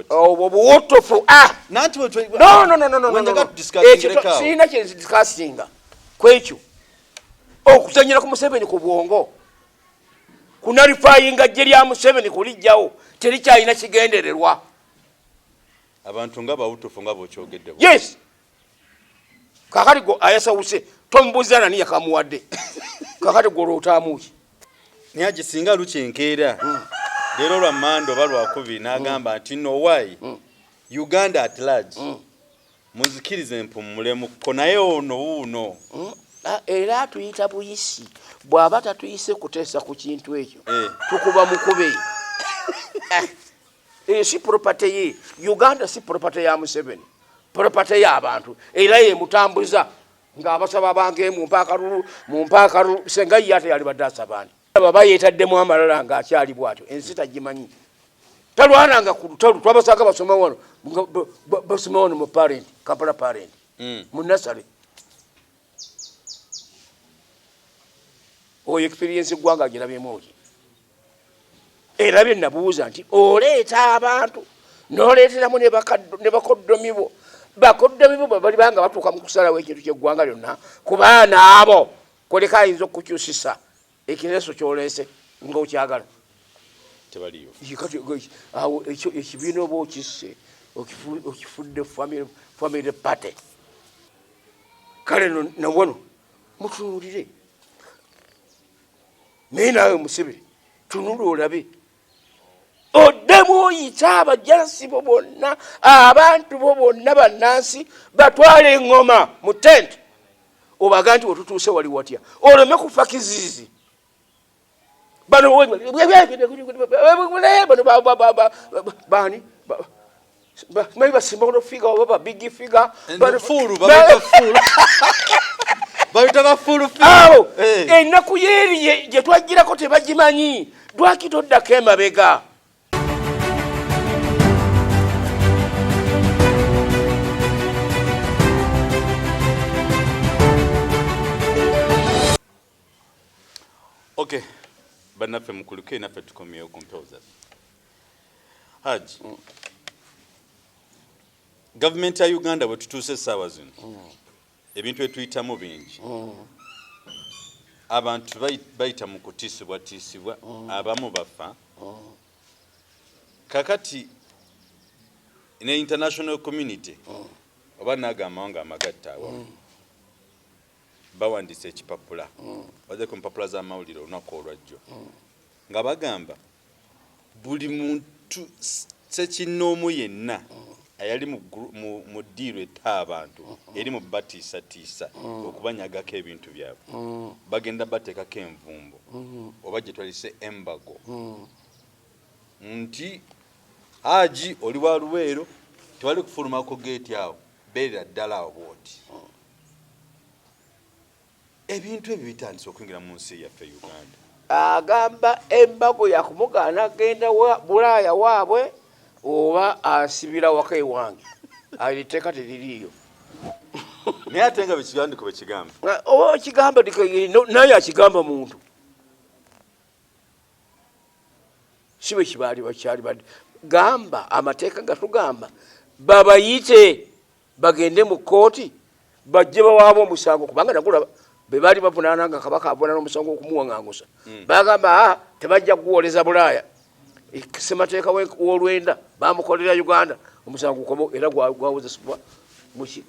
obuwotofu nanti no sina kye discussinga kwekyo okuzanyira ku Museveni ku bwongo kunalifayinga gye lya Museveni kulijjawo terikyalina kigendererwa abantu nga bawutufu nga bokyogedde yes kakati go ayasawuse tombuza nani yakamuwadde kakati go lwotamuki niyaje singa lukinkeera lero lwa mando balwakubi nagamba nti no why Uganda at large muzikirize mpumulemu ko naye ono era tuyita buyisi bw'aba tatuyise kuteesa ku kintu ekyo tukuba mukube si property ye Uganda si property ya Museveni property y'abantu era ye mutambuza ng'abasaba bange mu mpaaka senga yate yali badasa bani baba yetaddemu amalala ng'akyali bwatyo ensi tagimanyi talwananga ku lutalo twabasanga basoma wano basoma wano mu parent Kampala parent mu nursery oyo experience gwanga girabyemu oki era bye nabuuza nti oleeta abantu n'oleeteramu ne bakoddomibo bakoddomibo bali banga batuuka mu kusalawo ekintu ky'eggwanga lyonna ku baana abo koleka ayinza okukyusisa ekireeso kyoleese ng'okyagala tebaliyo awo ekyo ekibiina oba okisse okifudde family party kale nawano mutunuulire naye naawe Museveni tunula olabe oddemu oyita abajansi bo bonna abantu bo bonna bannansi batwala eŋŋoma mu tent obaga nti wetutuuse wali watya oleme kufa kiziizi bano bani maybe a small figure or a big figure ennaku yeeri gye twagirako tebagimanyi lwaki toddako emabega okay bannaffe mukuluke naffe tukomyewo ku mpewo zaffe Haji gavumenti ya Uganda bwe tutuuse essaawa zino ebintu etuyitamu bingi abantu bayita mu kutiisibwatiisibwa abamu bafa kakati ne international community oba nagamba wanga amagatta awamu bawandise ekipapula wazze ku mpapula z'amawulire olunaku olwajjo nga bagamba buli muntu sekinnoomu yenna ayali mu ddiiro etta abantu eri mu batiisatiisa okubanyagako ebintu byabwe bagenda bateekako envumbo oba gye twalise embago nti Haji oli wa Luweero tewali kufulumako geeti awo beerera ddala awo bwoti ebintu ebyo bitandise okuyingira mu nsi yaffe Uganda agamba embago yakumugaana agenda Bulaaya waabwe oba asibira waka ewange aliteeka teririiyo naye ate nga bekigandiko bekigamba oba kigamba naye akigamba muntu si bwe kibaali bakyali badde gamba amateeka gatugamba babayite bagende mu kkooti bajje bawaaba omusango kubanga nagulaba be baali bavunaana nga kabaka avunaana omusango okumuwaŋŋangusa bagamba tebajja kuwoleza Bulaaya ssemateeka w'olwenda bamukolera Uganda omusango gukomo era gwawozesebwa muki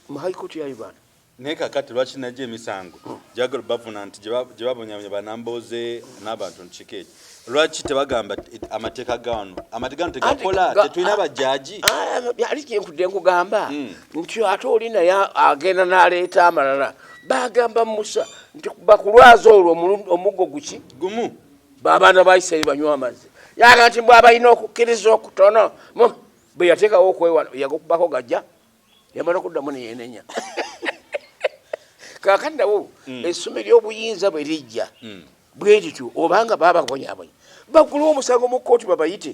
mu high court ya Uganda naye kakati lwaki najja emisango gyagala bavuna nti gye babonyabonya banambooze n'abantu nkiki ekyo lwaki tebagamba amateeka gano tegakola tetulina bajjaaji ali kyenkudde nkugamba nti ate oli naye agenda n'aleeta amalala bagamba Musa nti bakulwaza olwo omuggo guki gumu babaana ba Isirayiri banywa amazzi yaga nti bw'aba alina okukkiriza okutono bwe yateekawo okwewa yagokubako gajja yamala okuddamu neyenenya kakati nawo essume ly'obuyinza bwe lijja bwe lityo obanga bababonyabonya bagulwa omusango mu kkooti babayite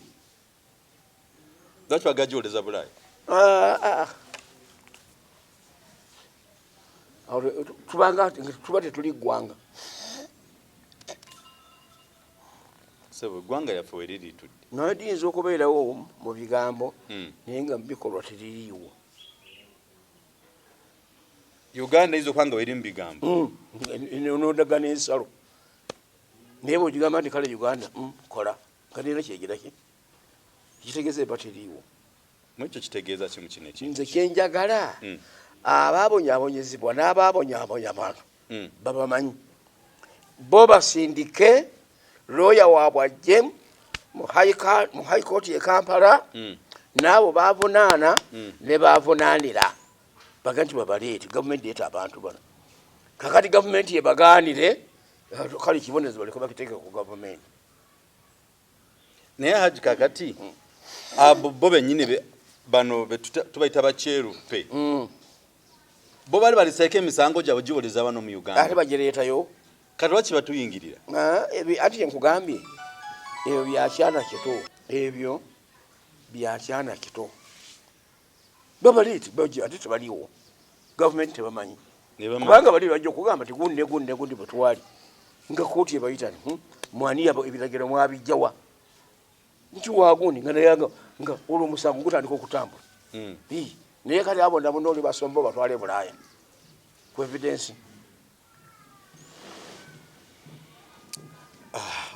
lwaki bagajoleza Bulaaya tuba tetuli ggwanga sebo gwanga yaffe weriri tudde naye liyinza okubeerawo mu bigambo naye nga mu bikolwa teririiwo. Uganda izo kwanga weri mu bigambo nodagana ensalo naye bwegigamba nti kale Uganda kola kalina kyegira ki kitegeeza eba teriiwo. mwekyo kitegeeza kimu kino nze kyenjagala abaabonyaabonyezebwa n'abaabonyaabonya abantu babamanyi bo basindike looya waabwe ajje mu high court ye Kampala n'abo baavunaana ne baavunaanira baga nti babaleete gavumenti yeeta abantu bano kakati gavumenti yebagaanire kale ekibonezo baleke bakiteeke ku gavumenti. naye haji kakati abo bo bennyini bano tubayita bakyeruppe bo bali baliseeko emisango gyabwe giwoleza bano mu Uganda ate bagireetayo kati lwaki batuyingirira ati nkugambye ebyo byakyana kito ebyo byakyana kito babaleeti ate tebaliwo gavumenti tebamanyi kubanga bali bajja okugamba ti gundi bwetwali nga kooti ebayita mwani ebiragiro mwabijjawa nkiwagundi nga naye nga olwo omusango gutandika okutambula naye kati abo nabo nooli basomba batwale Bulaaya ku evidensi.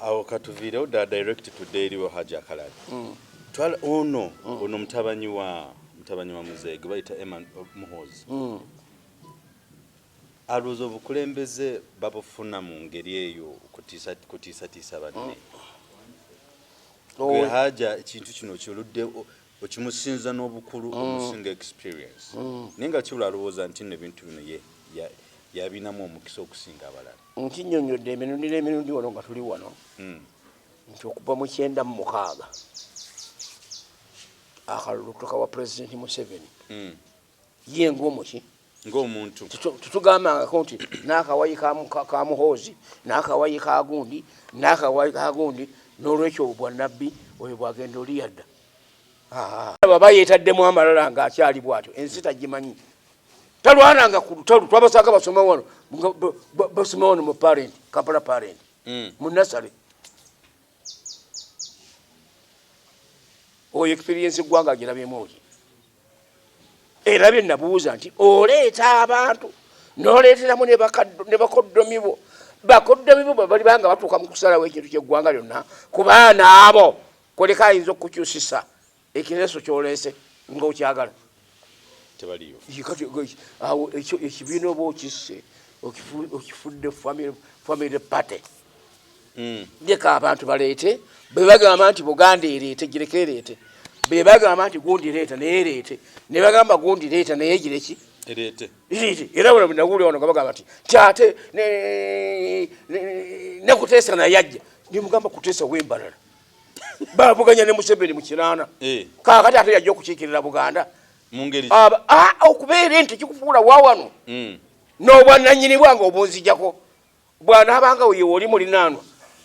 awo katuviirewo ddala direct tudde eriwo Haji Akalali twala ono mutabanyi wa muzeege bayita Muhoozi alowooza obukulembeze babufuna mu ngeri eyo kutiisatiisa banne gwe Haja ekintu kino kyoludde okimusinza n'obukulu omusinga experience naye nga kibula alowooza nti nno ebintu bino yabinamu omukisa okusinga abalala. Nkinnyonnyodde emirundi wano nga tuli wano nti okuva mu 1996 akalulu kutoka wa Pulezidenti Museveni ye ng'omuki ng'omuntu tetugambangako nti n'akawayi ka Muhoozi n'akawayi ka gundi n'akawayi ka gundi n'olwekyo obwannabbi oyo bwagenda oli yadda baba yeetaddemu amalala ng'akyali bw'atyo ensi tagimanyi talwananga ku lutalo twabasanga basoma wano basoma wano mu parent Kampala parent mu nasale oyo experience gwanga agirabyemu oki era bye nabuuza nti oleeta abantu n'oleeteramu ne bakoddomi bo bakoddomi bo bali banga batuuka mu kusalawo ekintu ky'eggwanga lyonna ku baana abo koleka ayinza okukyusisa ekireeso kyoleese ng'okyagala tebaliyo awo ekibiina oba okisse okifudde family party leka abantu baleete be bagamba nti Buganda ereete gireke ereete be bagamba nti gundi leeta naye ereete ne bagamba gundi leeta naye gireki ereete era bwe naguli wano nga bagamba nti kyate ne kuteesa naye ajja nimugamba kuteesa w'embalala bavuganya ne Museveni mu kinaana kaakati ate yajja okukiikirira Buganda okubeera nti kikufuula wawano n'obwannannyini bwange obunzijjako bw'anaabanga ye oli mulinaanwa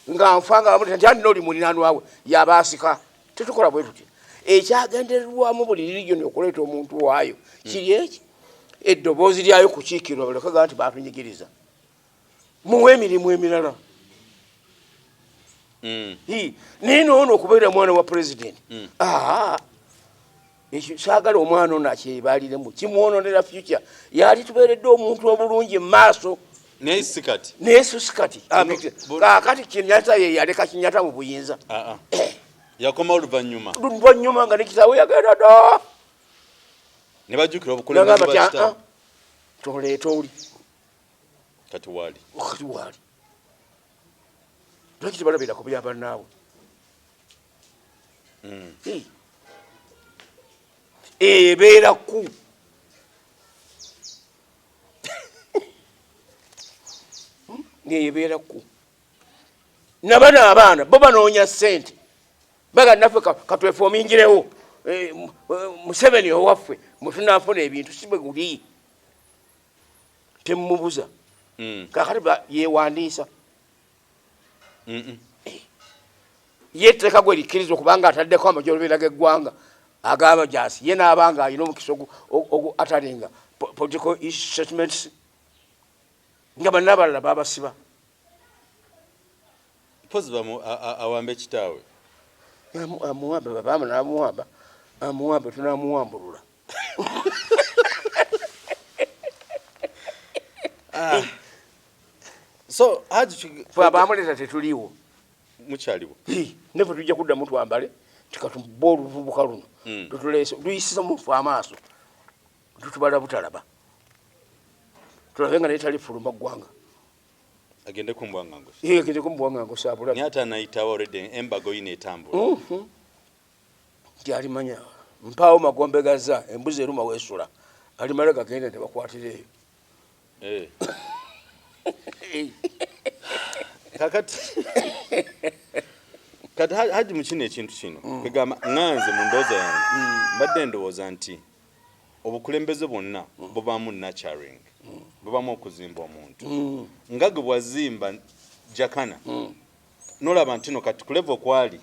nga nfanga nti andi n'oli mulinaanwa we yabaasika tetukola bwe tuti ekyagendererwamu buli lirigyoni okuleeta omuntu waayo kiri eki eddoboozi lyayo kukiikirwa balekaga nti batunyigiriza muwe emirimu emirala naye noono okubeera mwana wa pulezidenti ekyo saagala omwana ono akyebaliremu kimwononera future yali tubeeredde omuntu obulungi mu maaso naye sikati kaakati Kinyata ye yaleka Kinyata mu buyinza yakoma oluvannyuma nga nekitaawe yagenda dda ne bajjukira obukulembeze bwa kitaawe toleeta oli kati waali lwaki tebalabirako byabannaabwe ebeera ku ebeera ku nabano abaana bo banoonya ssente baga naffe katwefomingirewo Museveni owaffe mutunaafuna ebintu si bwe guli temumubuza kakati yewandiisa yetteka gwe likkiriza okubanga ataddeko amajolobera g'eggwanga agaba jasi ye n'abanga alina omukisa ogu atalinga political statements nga banna abalala babasiba pozi awambe kitaawe amuwambe babama namuwamba amuwambe tunamuwambulula so haji abamuleta tetuliwo mukyaliwo nefe tujja kudda mutwambale tikatuba oluvubuka luno tutulese tuyisisa mufu amaaso tutubala butalaba tulabe nga naye tali fuluma ggwanga agende kumbwangango agende kumbwangango sabula nyata naitawo already embago yina etambula alimanya mpaawo magombe gaza embuzi eruma weesula alimala gagende tebakwatireeyo kakati kati haji mukino ekintu kino kwegamba ŋŋanze mu ndowooza yange mbadde ndowooza nti obukulembeze bwonna bubaamu nurturing bubaamu okuzimba omuntu nga gwe bwazimba jakana nolaba nti no kati kuleva okwali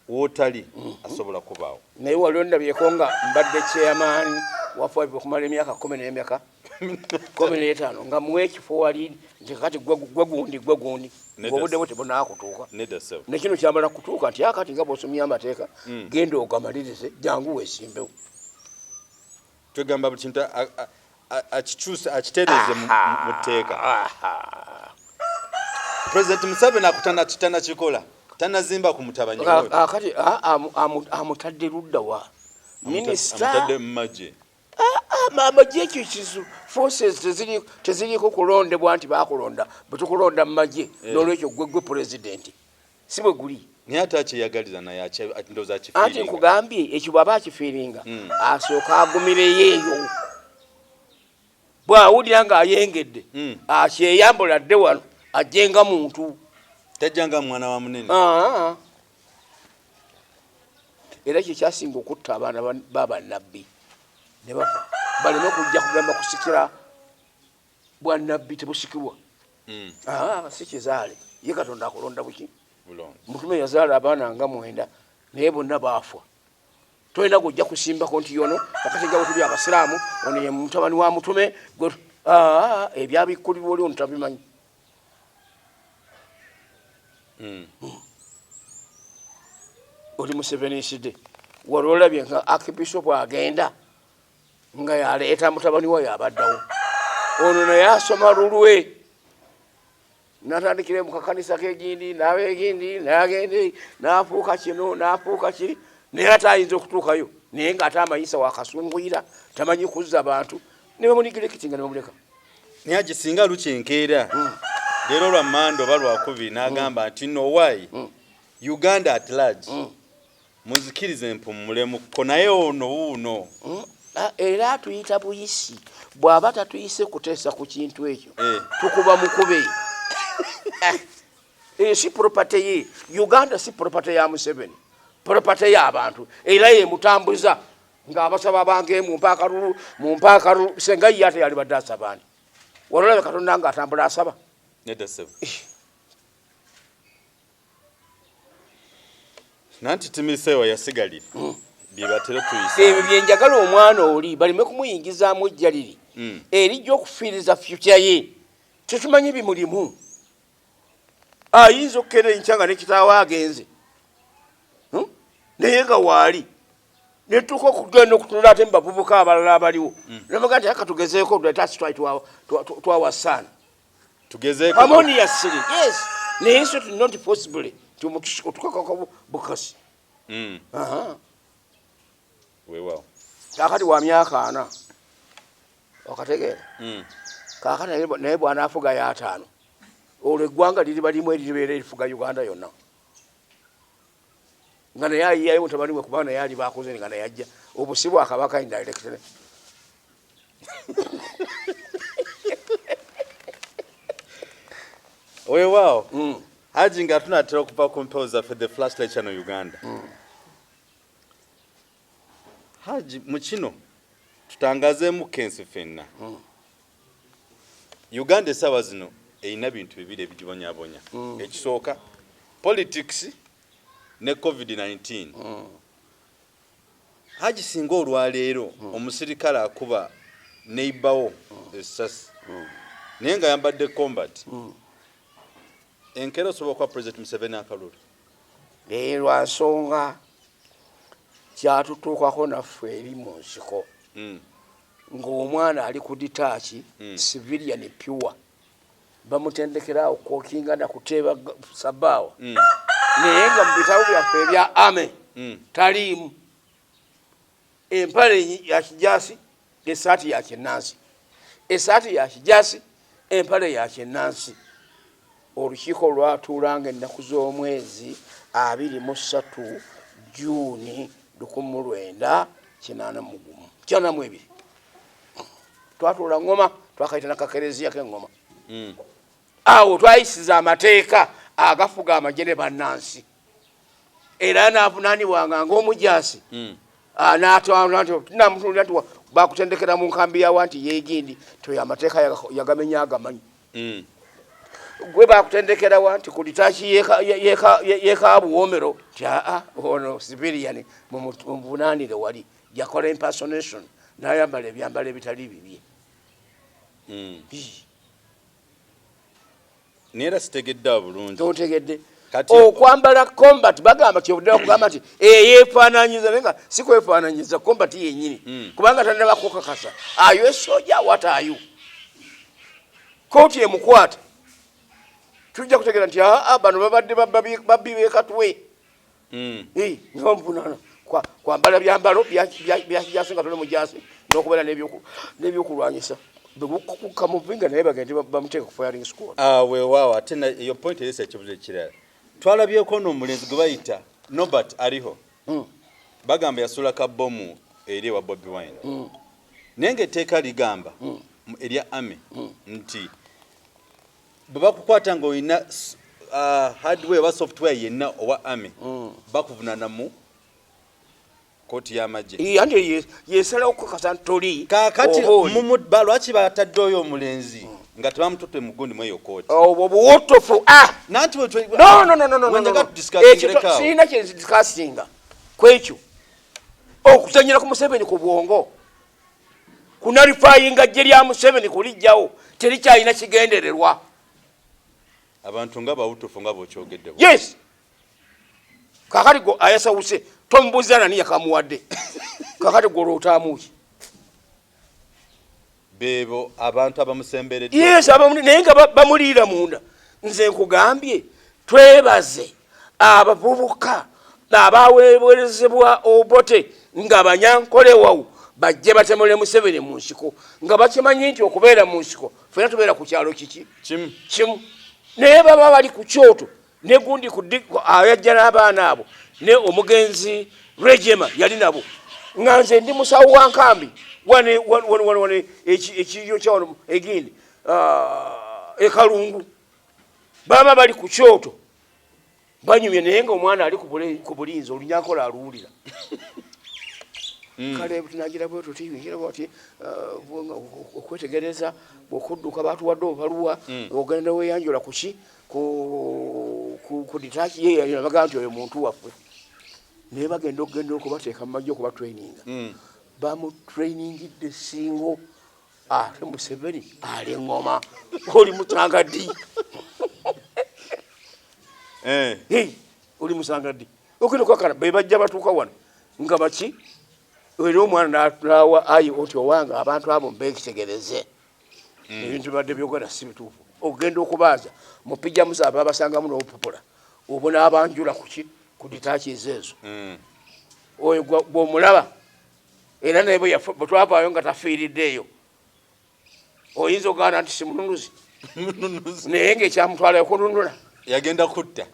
wootali asobola kubaawo naye waliwo ndabyeko nga mbadde chairman wafe okumala emyaka 15 nga muwe ekifo wali nti kati gwe gundi obudde bwe tebunaakutuuka nekino kyamala kutuuka nti akati nga bw'osomya amateeka genda ogamalirize jangu weesimbewo twegamba buli kintu akikyuse akitereeze mu tteeka President Museveni akutana kikola tanazimba ku mutabanyi akati amutadde ludda wa minisita amutadde mmaje amagye ekyo kizu forces teziriko kulondebwa nti bakulonda betukulonda mu magye n'olwekyo gwe president si bwe guli naye ate akyeyagaliza naye ndowooza akifiiringa anti nkugambye ekyo bw'aba akifiiringa asooka agumireyo eyo bw'awulira ng'ayengedde akyeyambula dde wano ajjenga muntu tajjanga mwana wa munene era kye kyasinga okutta abaana b'abannabbi ne bafa baleme kujja kugamba kusikira bwannabbi tebusikirwa si kizaale ye katonda akulonda buki mutume yazaala abaana nga 9 naye bonna baafwa tolina gujja kusimbako nti yono akati nga bwe tuli abasiraamu ono ye mutabani wa mutume ebyabikkulirwa oli ono tabimanyi oli Museveni isidde wali olabye nga Archbishop agenda nga yaleeta mutabani wayo abaddawo ono naye asoma lulwe natandikire mu kakanisa k'egindi n'aba egindi n'agende n'afuuka kino n'afuuka kiri naye ate ayinza okutuukayo naye ng'ate amayisa wakasunguyira tamanyi kuzza bantu ne bamunigirekiti nga ne bamuleka naye agisinga lukyenkeera leero lwa Mande oba Lwakubiri n'agamba nti no why Uganda at large muzikirize mpumulemu naye ono wuuno era atuyita buyisi bw'aba tatuyise kuteesa ku kintu ekyo tukuba mukube si property ye Uganda si property ya Museveni property y'abantu era ye mutambuza ng'abasaba bange mu mpaaka senga ye ate yali badde asabani walolabe Katonda ng'atambula asaba nanti timisewa yasigalire byebatera tuyisa ebyo byenjagala omwana oli balime kumuyingizaamu ejja liri erijja okufiiriza future ye tetumanyi bimulimu ayinza okukera enkya nga nekitaawe agenze naye nga waali netuuka okugenda okutunula ate mubavubuka abalala abaliwo nabaga nti akatugezeeko letasi twawasaana tugezeeko harmoniously yes naye so not possibly otukakako bukasi weewaawo kakati wa myaka 4 okategeera kakati naye bwanaafuga ya 5 olwo eggwanga liriba limu eriribeera erifuga Uganda yonna nga naye ayiyayo mutabani we kubanga naye ali bakoze nga naye ajja obusibu akabaka indirectly weewaawo haji nga tunatera okuva ku mpewo zaffe the flashlight channel Uganda haji mu kino tutangazeemu kensi ffenna Uganda essaawa zino erina bintu bibiri ebigibonyabonya ekisooka politics ne COVID-19 haji singa olwaleero omusirikale akuba neighbawo essasi naye nga yambadde combat enkero osobola kwa President Museveni akalulu lwa nsonga kyatutuukako naffe eri mu nsiko ng'omwana ali ku ditaaki civilian pure bamutendekera okwokinga na kuteeba sabaawa naye nga mu bitabo byaffe ebya ame taliimu empale ya kijaasi esaati ya kinnansi esaati ya kijaasi empale ya kinnansi olukiiko lwatuulanga ennaku z'omwezi 23 Juuni 1982 twatuula ngoma twakaita nakakereziya k'engoma awo twayisiza amateeka agafuga amagye bannansi era naavunaanibwanga ng'omujaasi namutulira nti bakutendekera mu nkambi yawa nti yeegindi toyo amateeka yagamenya agamanyi gwe bakutendekerawa nti kulitaki yekabuwomero ti ono civilian muvunanire wali yakola impersonation nayambala ebyambalo ebitali bibye nera sitegedde bulungi totegedde okwambala combat bagamba kyobudde kugamba nti yefaananyiza naye nga si kwefaananyiza combat yennyini kubanga tanaba kukakasa ayo esoja watayo kooti emukwata tujja kutegera nti bano babadde babbi beekatwe ngonvunana kwambala byambalo byakijasi nga tole mujasi n'okubeera n'ebyokulwanyisa kamuvinga naye bagende bamuteeka ku firing squad weewaawo ate eyo point erisa ekibuzo ekirala twalabyeko n'omulenzi gwe bayita Nobert aliho bagamba yasula kabomu eri ewa Bobi Wine naye ngaetteeka ligamba erya ame nti bwe bakukwata ng'olina hardware oba software yenna owa ame bakuvunana mu kooti y'amagye anti yesalawo kukakasa ntoli kaakati lwaki bataddeoyo omulenzi nga tebamututte mu gundi mweyo kooti obuwotofu nanti siina kyedisikasinga kwekyo okuzanyira ku Museveni ku bwongo kunalifayinga jje lya Museveni kulijjawo terikyalina kigendererwa abantu nga bawutufu nga bokyogedde yes kakati go ayasawuse tombuuza nani yakamuwadde kakati gwe olwotaamuki beebo abantu abamusemberedde yes naye nga bamuliira munda nze nkugambye twebaze abavubuka abaweeberezebwa obote nga banyankolewawu bajje batemule Museveni mu nsiko nga bakimanyi nti okubeera mu nsiko fena tubeera ku kyalo kiki kimu naye baba bali ku kyoto ne gundi ayajja n'abaana abo ne omugenzi Regema yali nabo nga nze ndi musawo wa nkambi wane ekiyo kyawano egindi ekalungu baba bali ku kyoto banyumye naye nga omwana ali ku bulinzi olunyankola aluwulira kale tunagira bwe tutiyingira bwati okwetegereza bw'okudduka batuwadde obaluwa ogenda weeyanjula kuki ku ditaaki ye baga nti oyo muntu waffe naye bagenda okubateeka mu majje okuba traininga bamutrainingidde singo ate Museveni ali engoma oli musanga ddi oli musanga ddi okino kwakana be bajja batuuka wano nga baki era omwana n'awa ayi oti owanga abantu abo mbekitegereze ebintu bibadde byogera si bituufu ogenda okubaaza mupijamusa aba basangamu n'obupupula obona abanjula kuki ku ditaaki ezo oyo bw'omulaba era naye bwe twavaayo nga tafiiriddeeyo oyinza oganda nti simununuzi naye ng'ekyamutwalayo kununula yagenda kutta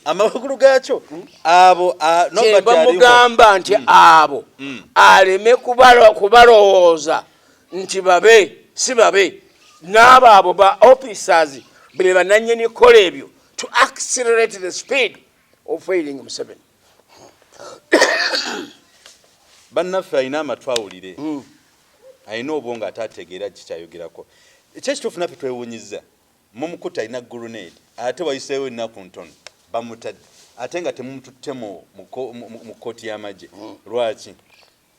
amakulu gaakyo abo bamugamba nti abo aleme kubalowooza nti babe si babe n'abo abo ba officers be bananyini kola ebyo to accelerate the speed of failing Museveni bannaffe alina amatwawulire alina obwongo atategeera kikyayogerako ekyekituufu naffe twewuunyiza mumukuta alina grenade ate wayiseewo ennaku ntono bamutadde ate nga temumututte mu kooti y'amagye lwaki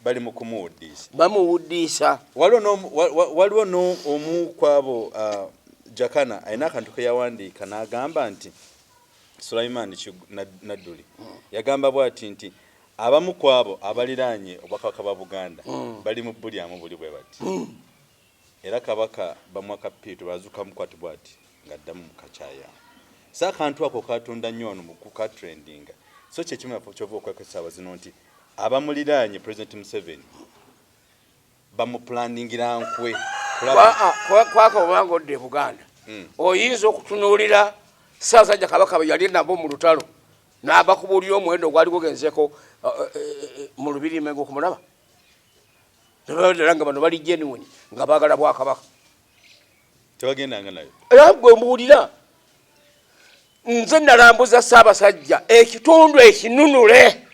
bali mu kumuwuddiisa bamuwuddiisa waliwo n'omu kwabo Jakana ayina akantu ke yawandiika n'agamba nti Sulaiman nadduli yagamba bw'ati nti abamu ku abo abaliraanye obwakabaka bwa Buganda bali mu bulyamu buli bwe bati era kabaka bamwaka Piitu bazuka mukwati bw'ati ng'addamu mu kacyaya so akantu ako katonda nnyo ono mu kukatrendinga so kyekimu kyova okwekesaba zino nti abamuliraanye President Museveni bamupulaningira nkwe kwaka obanga odde Buganda oyinza okutunuulira Ssaabasajja Kabaka bwe yali nabo mu lutalo n'abakubuulira omuwendo gwali gugenzeko mu lubirime ng'okumulaba nebaddala nga bano bali genuine nga baagala Bwakabaka tebagendanga nayo era gwe mbuulira nze nalambuza Ssaabasajja ekitundu ekinunule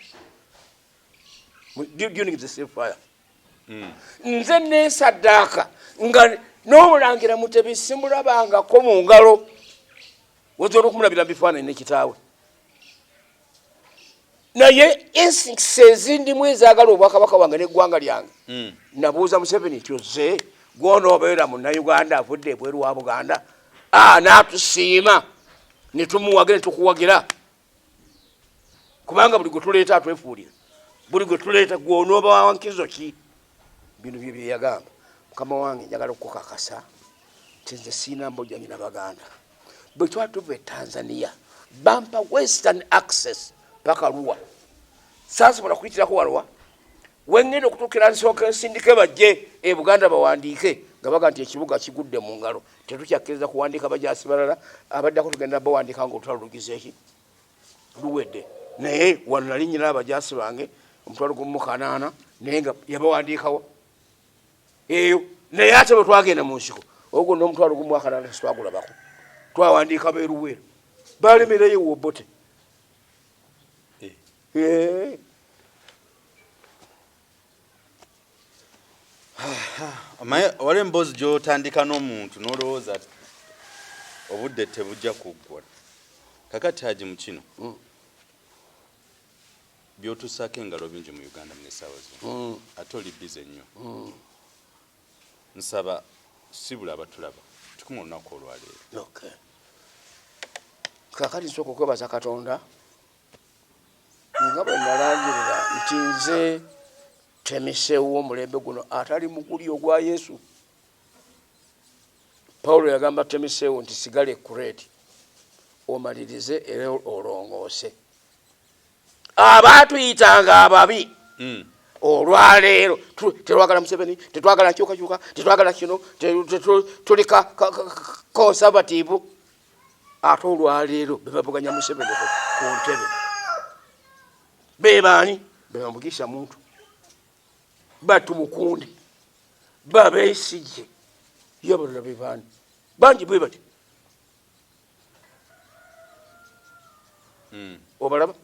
nze neesaddaaka nga n'omulangira Mutebi simulabangako mu ngalo wazira okumulabira bifaananyi nekitaawe naye instincts ezindimu ezaagala obwakabaka wange n'eggwanga lyange nabuuza Museveni kyozze gw'onoobeera munnayuganda avudde ebweru wa Buganda n'atusiima ne tumuwagira ne tukuwagira kubanga buli gwe tuleeta atwefuulira buli gwe tuleeta gw'onooba wa nkizo ki bino bye yagamba mukama wange njagala okukakasa nti nze siina mbojjanyi na Baganda bwe twali tuva e Tanzania bampa western access paka Luwa saasobola kuyitirako Walwa wengenda okutuukira nsooka nsindike bajje e Buganda bawandiike nga baga nti ekibuga kigudde mu ngalo tetukyakkiriza kuwandiika bajaasi balala abaddako tugenda bawandiika nga olutalo lugizeeki luwedde naye wano nali nnyina abajaasi bange omutwalo gumu kanaana naye nga yabawandiikawo eyo naye ate bwe twagenda mu nsiko ogwo n'omutwalo gumu akanaana tetwagulabako twawandiika beeruweeru balemereyo wobote wali emboozi gy'otandika n'omuntu n'olowooza obudde tebujja kuggwa kakati haji mu kino by'otusaako engalo bingi mu Uganda mu essaawa zino ate oli bize nnyo nsaba sibula abatulaba tukuma olunaku olwaleero kakati nsooka okwebaza Katonda nga bwe nalangirira nti nze temiseewo omulembe guno atali muguli ogwa Yesu. Pawulo yagamba temiseewo nti sigale kureti omalirize era olongoose abaatuyitanga ababi olwaleero tetwagala Museveni tetwagala kyukakyuka tetwagala kino tuli conservative ate olwaleero bebavuganya Museveni ku ntebe bebaani bebamugisha muntu batumukundi babeesigye yabalala bebaani bangi bwe bati obalaba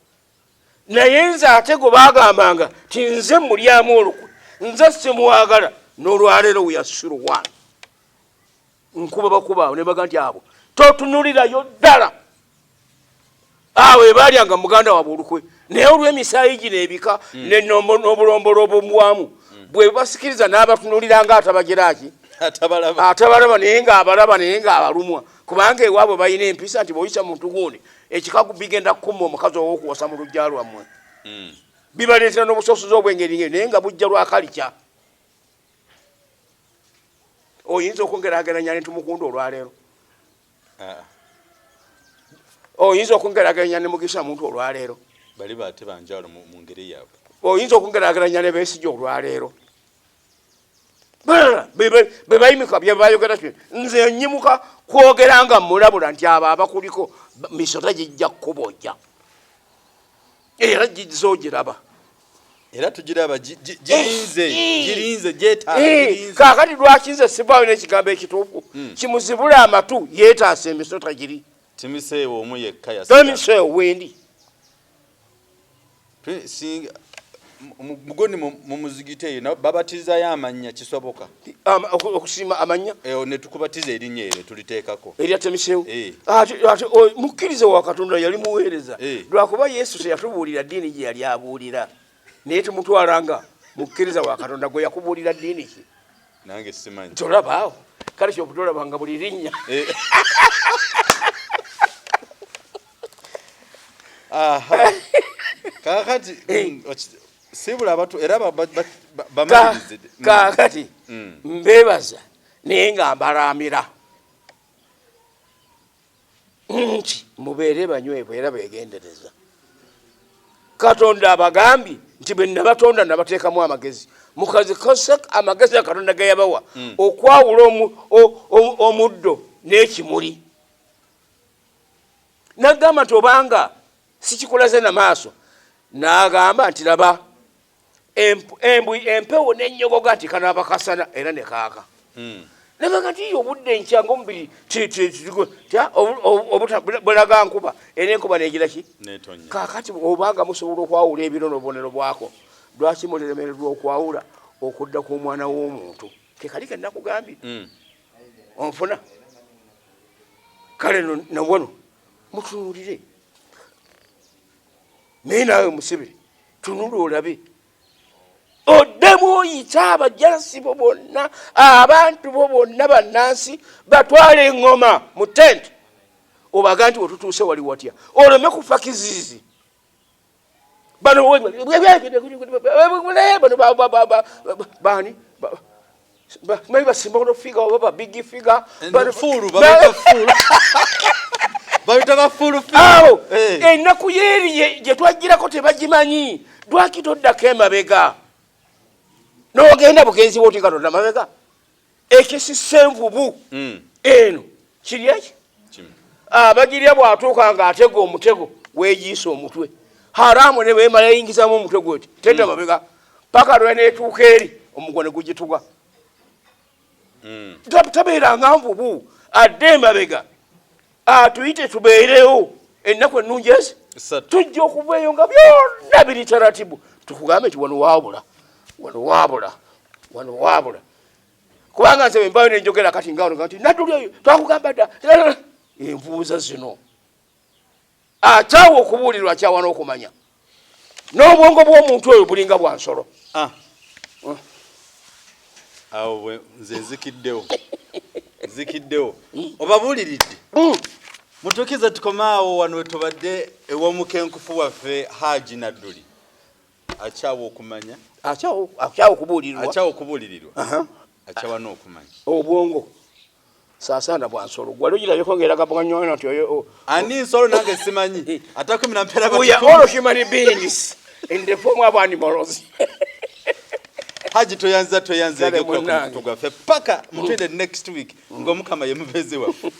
naye nze ate gwe baagambanga ti nze mulyamu olukwe nze simwagala n'olwaleero weyasirwana nkuba bakubaawo ne baga nti abo totunulirayo ddala awo ebaalyanga muganda waabwe olukwe naye olw'emisaayi gino ebika n'obulombolombo bwamu bwe basikiriza n'abatunuliranga atabageraki atabalaba naye ng'abalaba naye ng'abalumwa kubanga ewaabwe balina empisa nti bw'oyisa muntu gundi ekikagu bigenda kukuma omukazi ow'okuwasa mu lujja lwammwe bibaleetera n'obusosozi obw'engeri ngeri naye nga bujja lwakalikya oyinza okwongerageranya ne tumukundi olwaleero oyinza okwongerageranya ne mugisha muntu olwaleero bali bate banjalo mu ngeri yaabwe oyinza okwongerageranya ne beesigye olwaleero bebayimika byebayogera nze nyimuka kwogera nga mulabula nti abo abakuliko misota gijja kukubojja era gizogiraba era tugiraba girinze gyetaaga kaakati lwaki nze sibaayo n'ekigambo ekituufu kimuzibula amatu yeetaasa emisota giri timiseewo omu yekka temiseewo wendi mugoni mu muzigiti eyo babatirizayo amannya kisoboka okusiima amannya ne tukubatiza erinnya eryo tuliteekako erya temiseewo ate mukkirize wa Katonda yali muweereza lwakuba Yesu teyatubuulira ddiini gye yali abuulira naye tumutwalanga mukkiriza wa Katonda gwe yakubuulira ddiini ki nange simanyi tolabaawo kale kyobutolabanga buli linnya kakati sibula abatu era bamalirize kakati mbebaza naye nga mbalamira nti mubeere banywevu era begendereza. Katonda abagambye nti bwe nabatonda nabateekamu amagezi mukazi kose amagezi Katonda ge yabawa okwawula omuddo n'ekimuli. Nagamba nti obanga sikikulaze na maaso n'agamba nti laba empewo n'ennyogoga nti kanaaba kasana era ne kaaka. Nabaga nti obudde enkya ng'omubiri bulaga nkuba era enkuba negira ki kaakati obanga musobola okwawula ebirobonero bwako lwaki mulemererwa okwawula okudda ku mwana w'omuntu kekali ke nakugambye onfuna kale nabwono mutunuulire naye naawe musibire tunula olabe oddemu oyita abajalasi bo bonna abantu bo bonna bannansi batwala eŋŋoma mu tenti obaga nti wetutuuse wali watya oleme kufa kiziizi. Bano bani maybe a small figure or a big figure ennaku yeeri gye twagirako tebagimanyi lwaki toddako emabega n'ogenda bugenzi bwoti Katonda mabega ekisisa envubu eno kiri eki abagirya bw'atuuka ng'atega omutego weegiisa omutwe haramu ne beemala yingizamu omutego oti tedda mabega paka lweneetuuka eri omugwa ne gugituga tabeeranga nvubu adde emabega atuyite tubeerewo ennaku ennungi ezi tujja okuvaeyo nga byonna biri taratibu tukugambe nti wano waabula kubanga nze bembayo nenjogera kati ngaonoga nti nadduli oyo twakugamba dda envuuza zino akyawa okubuulirwa akyawa n'okumanya n'obwongo bw'omuntu oyo bulinga bwa nsolo. Awo nze nzikiddewo obabuuliridde mutuukize tukomaawo wano wetubadde ew'omukenkufu waffe Haji Nadduli akyawa okumanya akyawa okubuulirirwa akyawa n'okumanya obwongo saasaana bwa nsolo gwali ogirabeko ng'eraga bwanyona nti ani nsolo nange simanyi ate kumi na mpera all human beings in the form of animals. Haji toyanza egekuwa ku mukutu gwaffe paka mutwende next week ng'omukama ye mubeezi waffe.